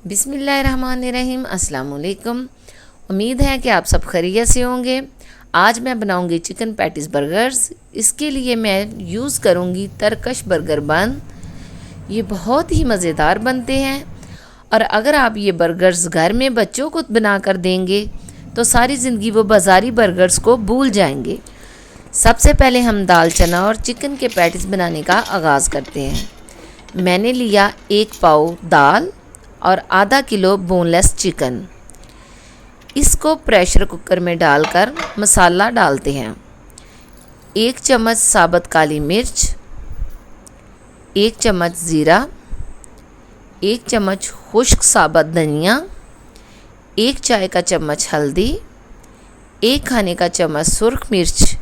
बिस्मिल्लाहिर्रहमानिर्रहीम। अस्सलाम वालेकुम। उम्मीद है कि आप सब खैरियत से होंगे। आज मैं बनाऊंगी चिकन पैटीज़ बर्गर्स। इसके लिए मैं यूज़ करूंगी तरकश बर्गर बन। ये बहुत ही मज़ेदार बनते हैं और अगर आप ये बर्गर्स घर में बच्चों को बना कर देंगे तो सारी ज़िंदगी वो बाज़ारी बर्गर्स को भूल जाएंगे। सबसे पहले हम दाल चना और चिकन के पैटीज़ बनाने का आगाज़ करते हैं। मैंने लिया 1 पाव दाल और आधा किलो बोनलेस चिकन। इसको प्रेशर कुकर में डालकर मसाला डालते हैं। 1 चम्मच साबुत काली मिर्च, 1 चम्मच ज़ीरा, 1 चम्मच खुश्क साबुत धनिया, 1 चाय का चम्मच हल्दी, 1 खाने का चम्मच सुर्ख मिर्च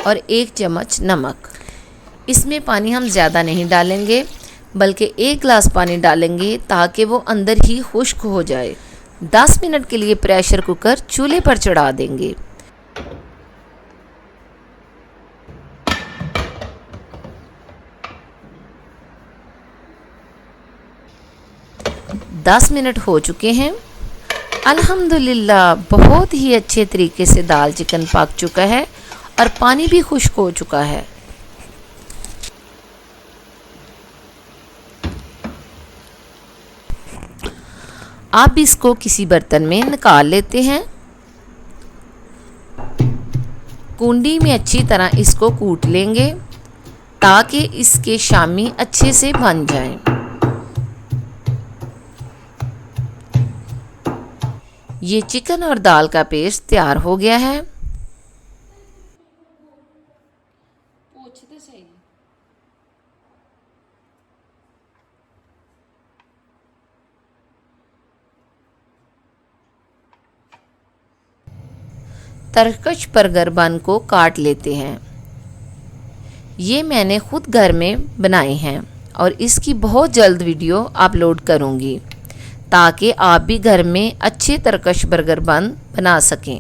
और 1 चम्मच नमक। इसमें पानी हम ज़्यादा नहीं डालेंगे बल्कि 1 गिलास पानी डालेंगे ताकि वो अंदर ही खुश्क हो जाए। 10 मिनट के लिए प्रेशर कुकर चूल्हे पर चढ़ा देंगे। दस मिनट हो चुके हैं। अल्हम्दुलिल्लाह बहुत ही अच्छे तरीके से दाल चिकन पक चुका है और पानी भी खुश्क हो चुका है। अब इसको किसी बर्तन में निकाल लेते हैं। कुंडी में अच्छी तरह इसको कूट लेंगे ताकि इसके शामी अच्छे से बन जाएं। ये चिकन और दाल का पेस्ट तैयार हो गया है। तरकश बर्गर बन को काट लेते हैं। ये मैंने खुद घर में बनाए हैं और इसकी बहुत जल्द वीडियो अपलोड करूँगी ताकि आप भी घर में अच्छे तरकश बर्गर बन बना सकें।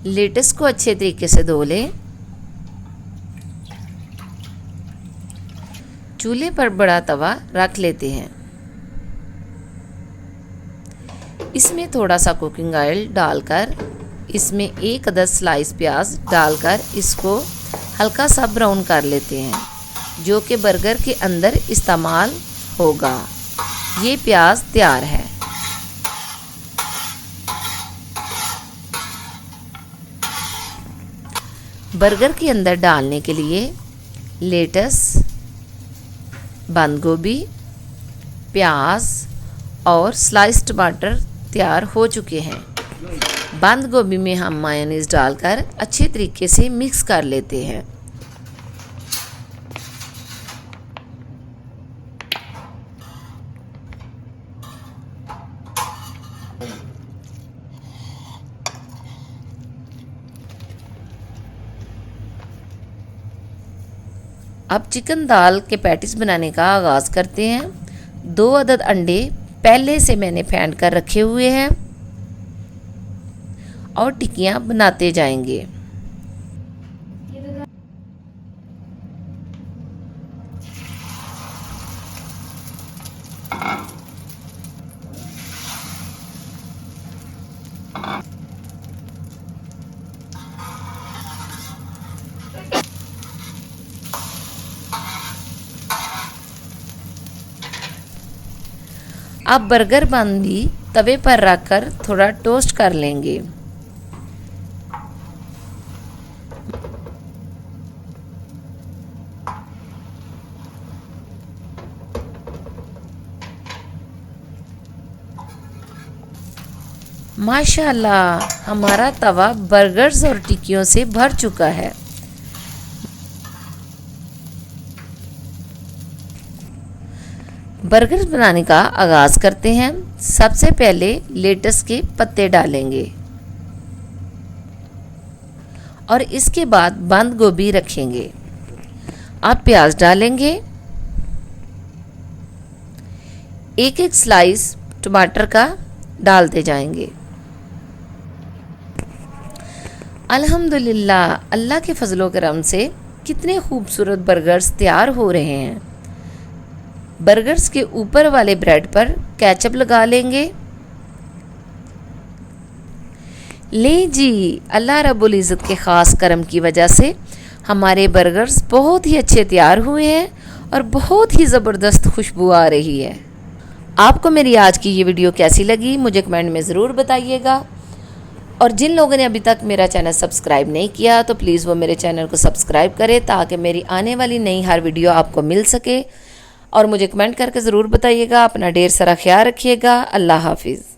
लेटस को अच्छे तरीके से धो लें। चूल्हे पर बड़ा तवा रख लेते हैं। इसमें थोड़ा सा कुकिंग ऑयल डालकर इसमें 1 अदद स्लाइस प्याज डालकर इसको हल्का सा ब्राउन कर लेते हैं जो कि बर्गर के अंदर इस्तेमाल होगा। ये प्याज तैयार है। बर्गर के अंदर डालने के लिए लेटस, बंद गोभी, प्याज और स्लाइस टमाटर तैयार हो चुके हैं। बंद गोभी में हम मायोनीज डालकर अच्छे तरीके से मिक्स कर लेते हैं। अब चिकन दाल के पैटीज़ बनाने का आगाज़ करते हैं। 2 अदद अंडे पहले से मैंने फेंट कर रखे हुए हैं और टिक्कियाँ बनाते जाएंगे। अब बर्गर बन भी तवे पर रखकर थोड़ा टोस्ट कर लेंगे। माशाल्लाह हमारा तवा बर्गर्स और टिक्कियों से भर चुका है। बर्गर बनाने का आगाज़ करते हैं। सबसे पहले लेटस के पत्ते डालेंगे और इसके बाद बंद गोभी रखेंगे। अब प्याज डालेंगे। 1-1 स्लाइस टमाटर का डालते जाएंगे। अल्हम्दुलिल्लाह, अल्लाह के फजलो करम से कितने खूबसूरत बर्गर्स तैयार हो रहे हैं। बर्गर्स के ऊपर वाले ब्रेड पर केचप लगा लेंगे। ले जी, अल्लाह रब्बुल इज़्ज़त के ख़ास करम की वजह से हमारे बर्गर्स बहुत ही अच्छे तैयार हुए हैं और बहुत ही ज़बरदस्त खुशबू आ रही है। आपको मेरी आज की ये वीडियो कैसी लगी मुझे कमेंट में ज़रूर बताइएगा। और जिन लोगों ने अभी तक मेरा चैनल सब्सक्राइब नहीं किया तो प्लीज़ वो मेरे चैनल को सब्सक्राइब करें ताकि मेरी आने वाली नई हर वीडियो आपको मिल सके। और मुझे कमेंट करके ज़रूर बताइएगा। अपना ढेर सारा ख्याल रखिएगा। अल्लाह हाफिज़।